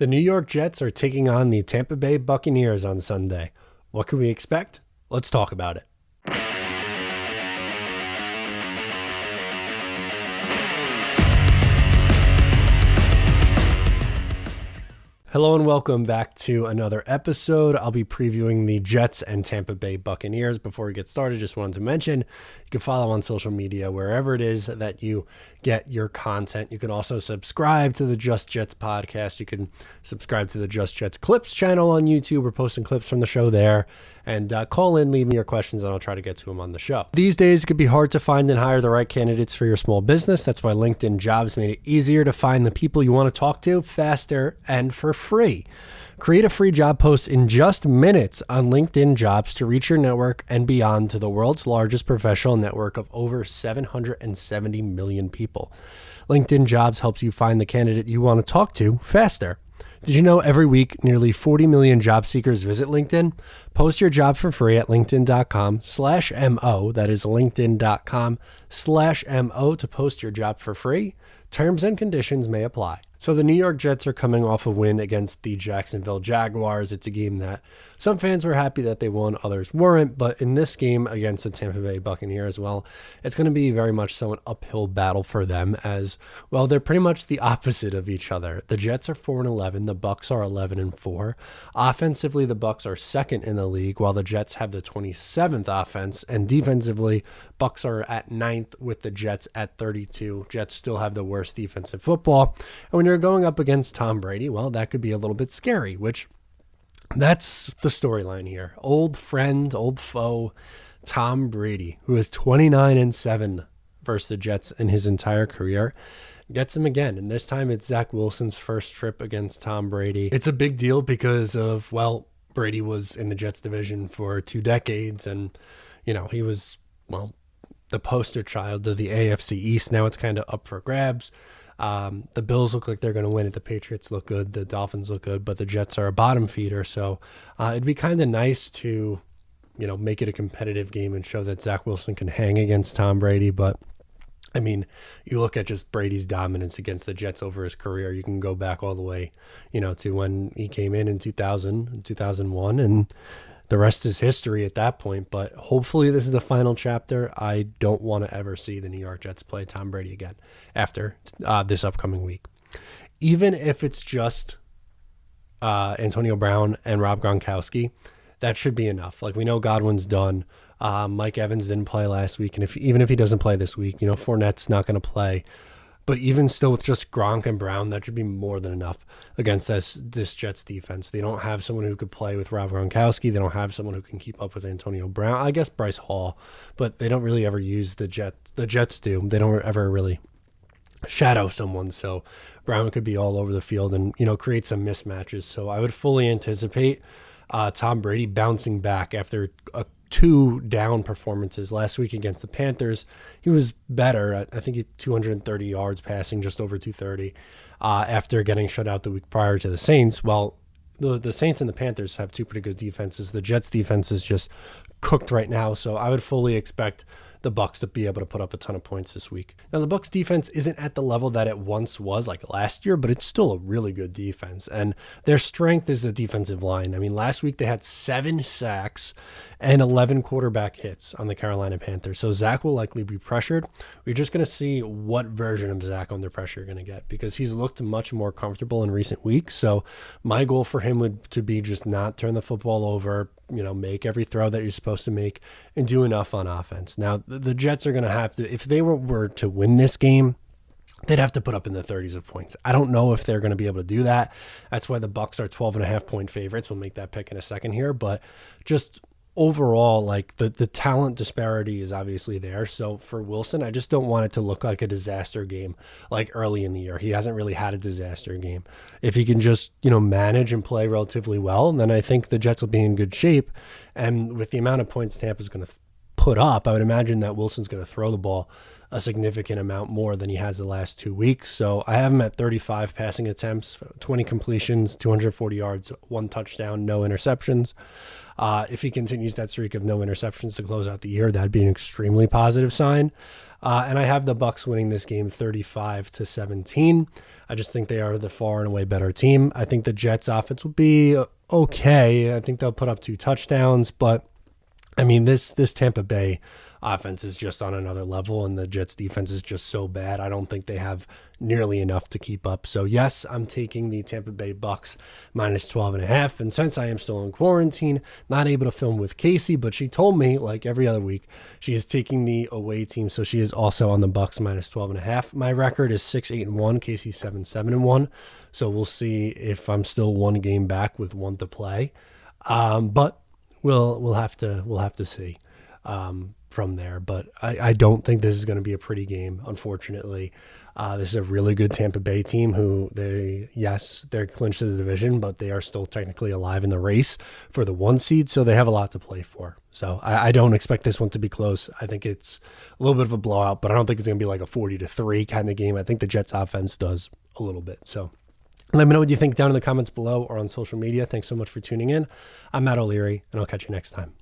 The New York Jets are taking on the Tampa Bay Buccaneers on Sunday. What can we expect? Let's talk about it. Hello and welcome back to another episode. I'll be previewing the Jets and Tampa Bay Buccaneers. Before we get started, just wanted to mention you can follow on social media wherever it is that you get your content. You can also subscribe to the Just Jets podcast. You can subscribe to the Just Jets Clips channel on YouTube. We're posting clips from the show there. And call in, leave me your questions, and I'll try to get to them on the show. These days, it can be hard to find and hire the right candidates for your small business. That's why LinkedIn Jobs made it easier to find the people you want to talk to faster and for free. Create a free job post in just minutes on LinkedIn Jobs to reach your network and beyond to the world's largest professional network of over 770 million people. LinkedIn Jobs helps you find the candidate you want to talk to faster. Did you know every week, nearly 40 million job seekers visit LinkedIn? Post your job for free at linkedin.com/MO. That is linkedin.com/MO to post your job for free. Terms and conditions may apply. So the New York Jets are coming off a win against the Jacksonville Jaguars. It's a game that some fans were happy that they won, others weren't. But in this game against the Tampa Bay Buccaneers, well, it's going to be very much so an uphill battle for them as, well, they're pretty much the opposite of each other. The Jets are 4-11. The Bucs are 11-4. Offensively, the Bucs are second in the league, while the Jets have the 27th offense. And defensively, Bucs are at 9th with the Jets at 32. Jets still have the worst defense in football. And when you're going up against Tom Brady, well, that could be a little bit scary, which that's the storyline here. Old friend, old foe, Tom Brady, who is 29-7 versus the Jets in his entire career, gets him again. And this time it's Zach Wilson's first trip against Tom Brady. It's a big deal because of, well, Brady was in the Jets division for 2 decades and, you know, he was, well, the poster child of the AFC East. Now it's kind of up for grabs. The Bills look like they're going to win it. The Patriots look good. The Dolphins look good, but the Jets are a bottom feeder. So it'd be kind of nice to, you know, make it a competitive game and show that Zach Wilson can hang against Tom Brady. But I mean, you look at just Brady's dominance against the Jets over his career. You can go back all the way, you know, to when he came in 2000, 2001, and the rest is history at that point. But hopefully this is the final chapter. I don't want to ever see the New York Jets play Tom Brady again after this upcoming week. Even if it's just Antonio Brown and Rob Gronkowski, that should be enough. Like, we know Godwin's done. Mike Evans didn't play last week. And even if he doesn't play this week, you know, Fournette's not going to play. But even still, with just Gronk and Brown, that should be more than enough against this Jets defense. They don't have someone who could play with Rob Gronkowski. They don't have someone who can keep up with Antonio Brown. I guess Bryce Hall, but they don't really ever use the Jets. The Jets do. They don't ever really shadow someone. So Brown could be all over the field and, you know, create some mismatches. So I would fully anticipate Tom Brady bouncing back after a 2 down performances last week against the Panthers. He was better. I think he had 230 yards passing, just over 230, after getting shut out the week prior to the Saints. Well, the Saints and the Panthers have 2 pretty good defenses. The Jets defense is just cooked right now, so I would fully expect the Bucs to be able to put up a ton of points this week. Now, the Bucs defense isn't at the level that it once was, like last year, but it's still a really good defense. And their strength is the defensive line. I mean, last week they had 7 sacks and 11 quarterback hits on the Carolina Panthers. So Zach will likely be pressured. We're just going to see what version of Zach under pressure you're going to get, because he's looked much more comfortable in recent weeks. So my goal for him would to be just not turn the football over, you know, make every throw that you're supposed to make and do enough on offense. Now, the Jets are going to have to, if they were to win this game, they'd have to put up in the 30s of points. I don't know if they're going to be able to do that. That's why the Bucs are 12.5-point favorites. We'll make that pick in a second here, but just overall, like the talent disparity is obviously there. So for Wilson, I just don't want it to look like a disaster game like early in the year. He hasn't really had a disaster game. If he can just, you know, manage and play relatively well, then I think the Jets will be in good shape. And with the amount of points Tampa's going to put up, I would imagine that Wilson's going to throw the ball a significant amount more than he has the last 2 weeks. So I have him at 35 passing attempts, 20 completions, 240 yards, 1 touchdown, no interceptions. If he continues that streak of no interceptions to close out the year, that'd be an extremely positive sign. And I have the Bucs winning this game 35-17. I just think they are the far and away better team. I think the Jets offense will be okay. I think they'll put up 2 touchdowns, but I mean, this Tampa Bay offense is just on another level, and the Jets defense is just so bad. I don't think they have nearly enough to keep up. So yes, I'm taking the Tampa Bay Bucs minus 12.5. And since I am still in quarantine, not able to film with Casey, but she told me, like every other week, she is taking the away team. So she is also on the Bucs minus 12.5. My record is 6-8-1. Casey 7-7-1. So we'll see if I'm still 1 game back with 1 to play. But we'll have to see from there. But I don't think this is going to be a pretty game, unfortunately. This is a really good Tampa Bay team who they're clinched the division, but they are still technically alive in the race for the 1 seed, so they have a lot to play for. So I don't expect this one to be close. I think it's a little bit of a blowout, but I don't think it's going to be like a 40-3 kind of game. I think the Jets offense does a little bit. So let me know what you think down in the comments below or on social media. Thanks so much for tuning in. I'm Matt O'Leary, and I'll catch you next time.